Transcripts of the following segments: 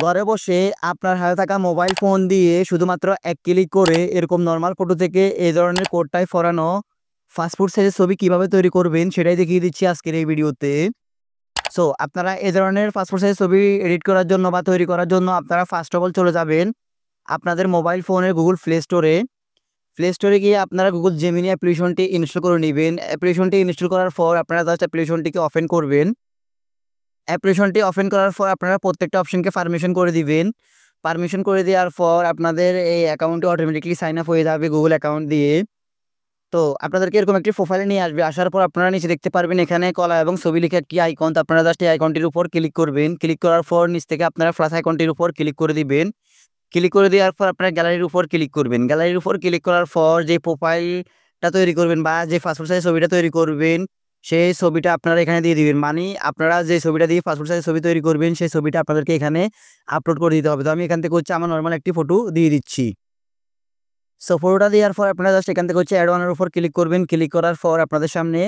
ঘরে বসে আপনার হাতে থাকা মোবাইল ফোন দিয়ে শুধুমাত্র এক ক্লিক করে এরকম নর্মাল ফটো থেকে এই ধরনের কোডটায় ফরানো পাসপোর্ট সাইজের ছবি কিভাবে তৈরি করবেন সেটাই দেখিয়ে দিচ্ছি আজকের এই ভিডিওতে। সো আপনারা এই ধরনের পাসপোর্ট সাইজের ছবি এডিট করার জন্য বা তৈরি করার জন্য আপনারা ফার্স্ট অফ অল চলে যাবেন আপনাদের মোবাইল ফোনের গুগল প্লে স্টোরে গিয়ে আপনারা গুগল জেমিনি অ্যাপ্লিকেশনটি ইনস্টল করে নেবেন। অ্যাপ্লিকেশনটি ইনস্টল করার পর আপনারা জাস্ট অ্যাপ্লিকেশনটিকে ওপেন করবেন। অ্যাপ্লিকেশনটি ওপেন করার পর আপনারা প্রত্যেকটা অপশনকে পারমিশন করে দিবেন। পারমিশন করে দেওয়ার পর আপনাদের এই অ্যাকাউন্টটি অটোমেটিকলি সাইন আপ হয়ে যাবে গুগল অ্যাকাউন্ট দিয়ে। তো আপনাদেরকে এরকম একটি প্রোফাইলে নিয়ে আসবে। আসার পর আপনারা নিচে দেখতে পারবেন এখানে কলা এবং ছবি লিখে একটি আইকন। তো আপনারা জাস্ট এই আইকনটির উপর ক্লিক করবেন। ক্লিক করার পর নিচ থেকে আপনারা প্লাস আইকনটির উপর ক্লিক করে দিবেন। ক্লিক করে দেওয়ার পর আপনারা গ্যালারির উপর ক্লিক করবেন। গ্যালারির উপর ক্লিক করার পর যে প্রোফাইলটা তৈরি করবেন বা যে পাসপোর্ট সাইজ ছবিটা তৈরি করবেন সেই ছবিটা আপনারা এখানে দিয়ে দিবেন। মানে আপনারা যে ছবিটা দিয়ে পাসপোর্ট সাইজ ছবি তৈরি করবেন সেই ছবিটা আপনাদেরকে এখানে আপলোড করে দিতে হবে। তো আমি এখান থেকে আমার নর্মাল একটি ফটো দিয়ে দিচ্ছি। সো ফটোটা দেওয়ার পর আপনারা জাস্ট এখান থেকে অ্যাড ওয়ানের উপর ক্লিক করবেন। ক্লিক করার পর আপনাদের সামনে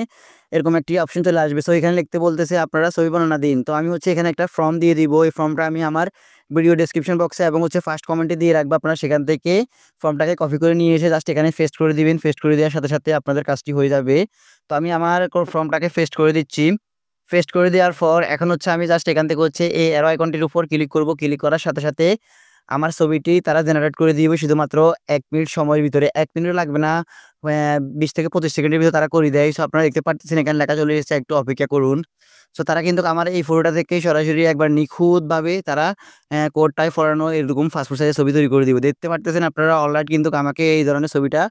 এরকম একটি অপশন চলে আসবে। সো এখানে লিখতে বলতেছে আপনারা ছবি বর্ণনা দিন। তো আমি এখানে একটা ফর্ম দিয়ে দিব। এই ফর্মটা আমি আমার ভিডিও ডেসক্রিপশন বক্সে এবং ফার্স্ট কমেন্টে দিয়ে রাখবো। আপনারা সেখান থেকে ফর্মটাকে কপি করে নিয়ে এসে জাস্ট এখানে পেস্ট করে দিবেন। পেস্ট করে দেওয়ার সাথে সাথে আপনাদের কাজটি হয়ে যাবে। তো আমি আমার ফর্মটাকে পেস্ট করে দিচ্ছি। পেস্ট করে দেওয়ার পর এখন আমি জাস্ট এখান থেকে এই অ্যারো আইকনটির উপর ক্লিক করব। ক্লিক করার সাথে সাথে আমার ছবিটি তারা জেনারেট করে দিবে শুধুমাত্র ১ মিনিট সময়ের ভিতরে। ১ মিনিটও লাগবে না, ২০ থেকে ২৫ সেকেন্ডের ভিতরে তারা করে দেয়। সো আপনারা দেখতে পারতেছেন এখানে লেখা চলে এসেছে একটু অপেক্ষা করুন। সো তারা কিন্তু আমার এই ফটোটা থেকেই সরাসরি একবার নিখুঁতভাবে তারা কোডটায় ফরানো এরকম পাসপোর্ট সাইজের ছবি তৈরি করে দিবে। দেখতে পারতেছেন আপনারা অলরাইট কিন্তু আমাকে এই ধরনের ছবিটা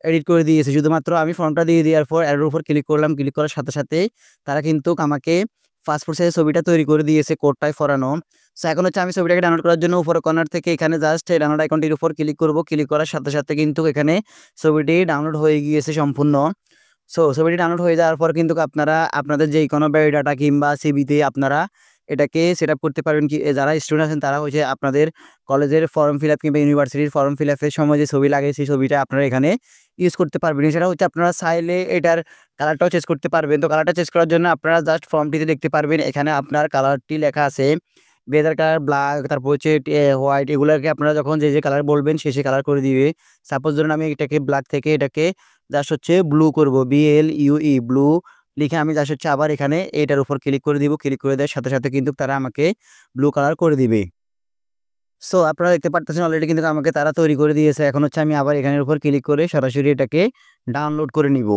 এডিট করে দিয়েছে। শুধুমাত্র আমি ফর্মটা দিয়ে দেওয়ার পর অ্যারোর উপর ক্লিক করলাম। ক্লিক করার সাথে সাথেই তারা কিন্তু আমাকে পাসপোর্ট সাইজের ছবিটা তৈরি করে দিয়েছে কোডটায় ফরানো। সো এখন আমি ছবিটাকে ডাউনলোড করার জন্য উপরের কর্নার থেকে এখানে জাস্ট এই ডাউনলোড আইকনটির উপর ক্লিক করব। ক্লিক করার সাথে সাথে কিন্তু এখানে ছবিটি ডাউনলোড হয়ে গিয়েছে সম্পূর্ণ। সো ছবিটি ডাউনলোড হয়ে যাওয়ার পর কিন্তু আপনারা আপনাদের যেই কোনো বায়োডাটা কিংবা সিভিতে আপনারা এটাকে সেট আপ করতে পারবেন। কি যারা স্টুডেন্ট আছেন তারা আপনাদের কলেজের ফর্ম ফিল আপ কিংবা ইউনিভার্সিটির ফর্ম ফিল আপের সময় যে ছবি লাগে সেই ছবিটা আপনারা এখানে ইউজ করতে পারবেন। এছাড়া আপনারা চাইলে এটার কালারটাও চেঞ্জ করতে পারবেন। তো কালারটা চেঞ্জ করার জন্য আপনারা জাস্ট ফর্মটিতে দেখতে পারবেন এখানে আপনার কালারটি লেখা আছে বেদার কালার, ব্ল্যাক, তারপর হোয়াইট। এগুলোকে আপনারা যখন যে কালার বলবেন সে কালার করে দিবে। সাপোজ ধরুন আমি এটাকে ব্ল্যাক থেকে এটাকে জাস্ট ব্লু করব, BLUE ব্লু লিখে আমি জাস্ট আবার এখানে এটার উপর ক্লিক করে দিব। ক্লিক করে দেওয়ার সাথে সাথে কিন্তু তারা আমাকে ব্লু কালার করে দিবে। সো আপনারা দেখতে পারতেছেন অলরেডি কিন্তু আমাকে তারা তৈরি করে দিয়েছে। এখন আমি আবার এখানের উপর ক্লিক করে সরাসরি এটাকে ডাউনলোড করে নিব।